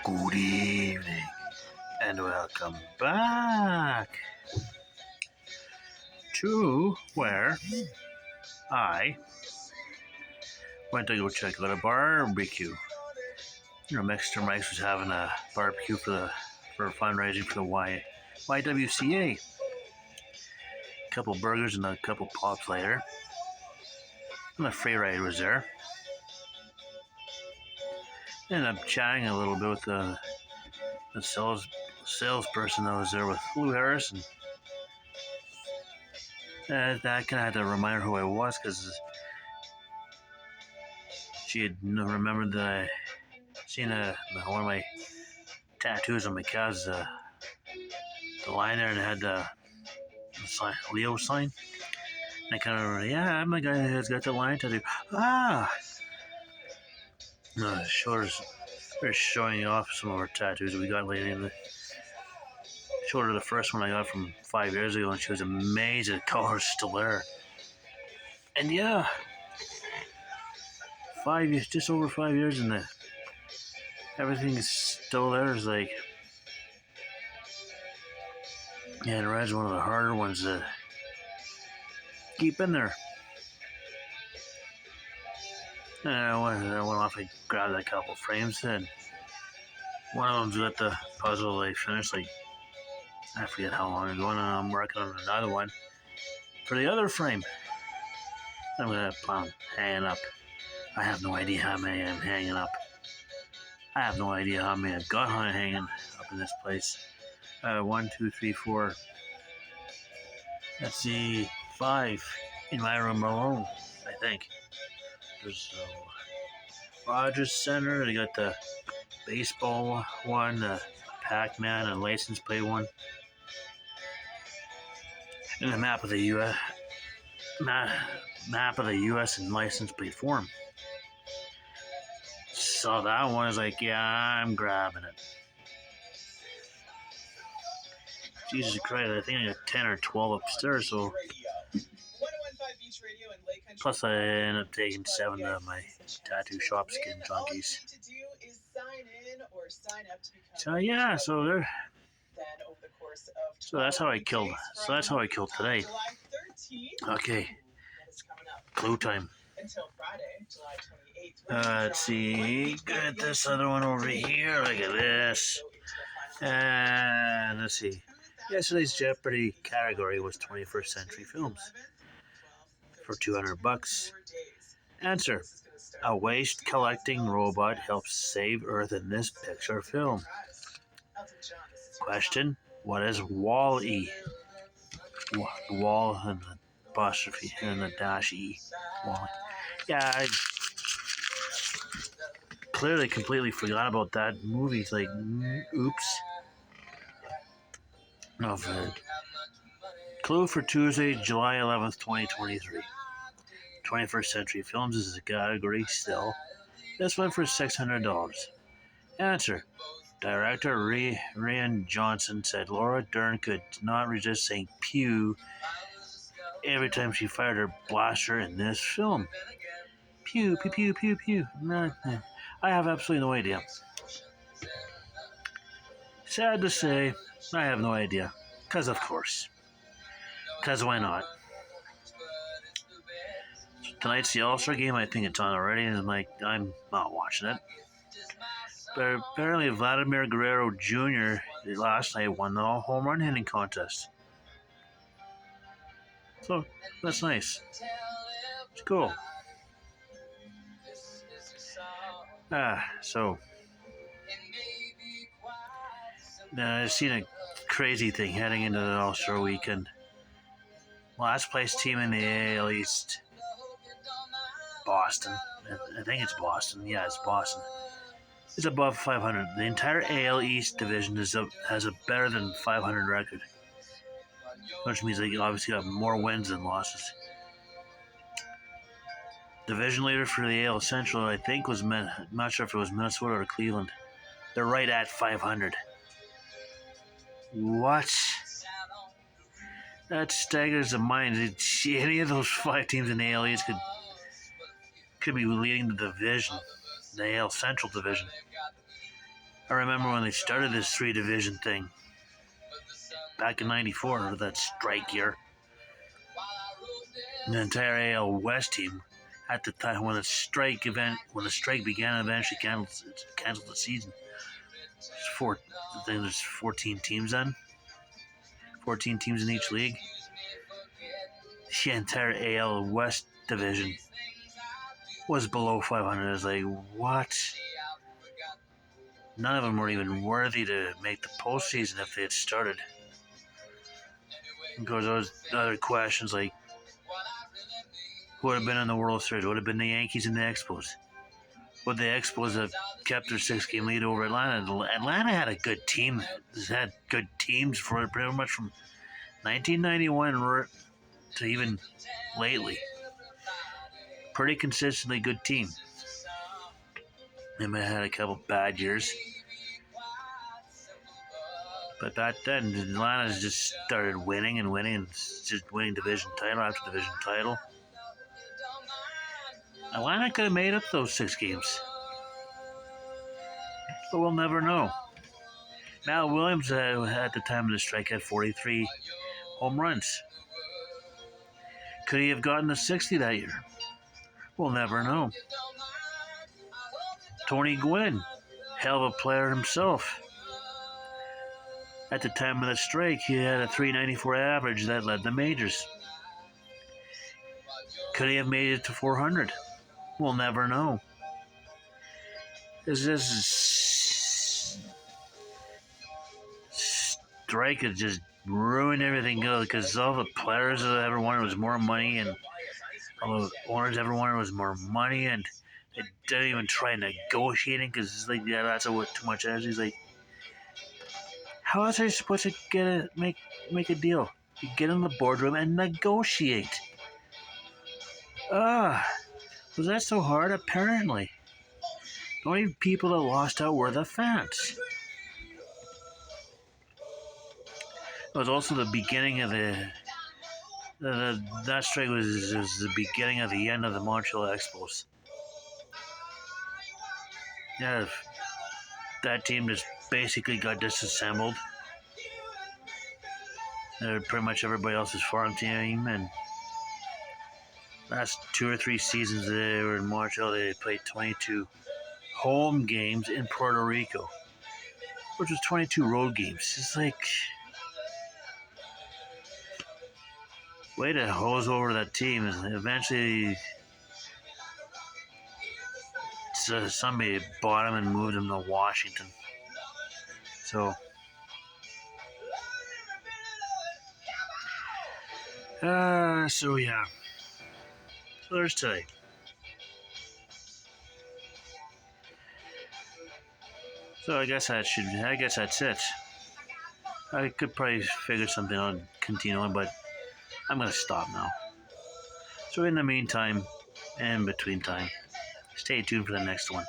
Good evening, and welcome back to where I went to go check out a barbecue. Mixter Mike's was having a barbecue for fundraising for the YWCA. A couple burgers and a couple pops later, and the free ride was there. Ended up chatting a little bit with the salesperson that was there with Lou Harris, and that kind of had to remind her who I was because she had remembered that I seen one of my tattoos on my calves, the line there, and it had the Leo sign. And I kind of remember, yeah, I'm the guy who's got the line tattoo. We're showing off some of our tattoos that we got lately. And showed her the first one I got from 5 years ago, and she was amazed at the color still there. And yeah, 5 years, just over 5 years, and everything is still there. It's like, yeah, the red's one of the harder ones to keep in there. And I went off and grabbed a couple frames, and one of them's got the puzzle I finished, like, I forget how long ago, and I'm working on another one for the other frame. I'm gonna plan hanging up. I have no idea how many I'm hanging up. I have no idea how many I've got hanging up in this place. 1, 2, 3, 4. Let's see, 5 in my room alone, I think. There's Rogers Center. They got the baseball one, the Pac-Man and license plate one, and the map of the U.S. Map of the U.S. in license plate form. So that one is like, yeah, I'm grabbing it. Jesus Christ, I think I got 10 or 12 upstairs, so plus I ended up taking 7 of my tattoo shop skin junkies. So yeah, so that's how I killed. So that's how I killed today. Okay, clue time. Let's see, got this other one over here. Look at this. And let's see. Yesterday's Jeopardy category was 21st Century Films for $200. Answer: a waste collecting robot helps save Earth in this Pixar film. Question: what is Wall-E? Wall and the apostrophe and the dash E. Wall. Yeah, I clearly completely forgot about that movie. It's like, oops. No, clue for Tuesday, July 11th, 2023. 21st Century Films is a category still. This went for $600. Answer: director Rian Johnson said Laura Dern could not resist saying pew every time she fired her blaster in this film. Pew, pew, pew, pew, pew. Nah. I have absolutely no idea. Sad to say, I have no idea. Because of course. Because why not? Tonight's the All-Star game. I think it's on already, and I'm not watching it. But apparently Vladimir Guerrero Jr. last night won the home run hitting contest. So, that's nice. It's cool. So now I've seen a crazy thing heading into the All-Star weekend. Last place team in the AL East, Boston. I think it's Boston. Yeah, it's Boston. It's above 500. The entire AL East division has a better than 500 record, which means they obviously have more wins than losses. Division leader for the AL Central, I think, was I'm not sure if it was Minnesota or Cleveland. They're right at 500. What? That staggers the mind. Any of those 5 teams in the AL East could be leading the division, the AL Central division. I remember when they started this 3 division thing back in '94, that strike year. The entire AL West team at the time when the strike began, eventually canceled the season. I think there's 14 teams then. 14 teams in each league. The entire AL West division was below 500. I was like, what? None of them were even worthy to make the postseason if they had started. Of course, those other questions like, who would have been in the World Series? Would have been the Yankees and the Expos? Would the Expos have kept their 6-game lead over Atlanta? Atlanta had a good team. Had good teams for pretty much from 1991 to even lately. Pretty consistently good team. They might have had a couple bad years. But back then, Atlanta just started winning and just winning division title after division title. Atlanta could have made up those 6 games. But we'll never know. Mal Williams, at the time of the strike, had 43 home runs. Could he have gotten to 60 that year? We'll never know. Tony Gwynn, hell of a player himself. At the time of the strike, he had a .394 average that led the majors. Could he have made it to 400? We'll never know. This strike has just ruined everything because all the players that ever wanted was more money, and all the owners ever wanted was more money, and they didn't even try negotiating because it's like, yeah, that's too much energy. It's like, how else are you supposed to make a deal? You get in the boardroom and negotiate. Was that so hard? Apparently. The only people that lost out were the fans. It was also the beginning of that strike was the beginning of the end of the Montreal Expos. Yeah, that team just basically got disassembled. Pretty much everybody else's farm team, and last 2 or 3 seasons they were in Montreal, they played 22 home games in Puerto Rico, which was 22 road games. It's like, way to hose over that team, and eventually somebody bought him and moved him to Washington. So yeah. So there's today. So I guess that's it. I could probably figure something out and continue on, but I'm gonna stop now. So in the meantime, and between time, stay tuned for the next one.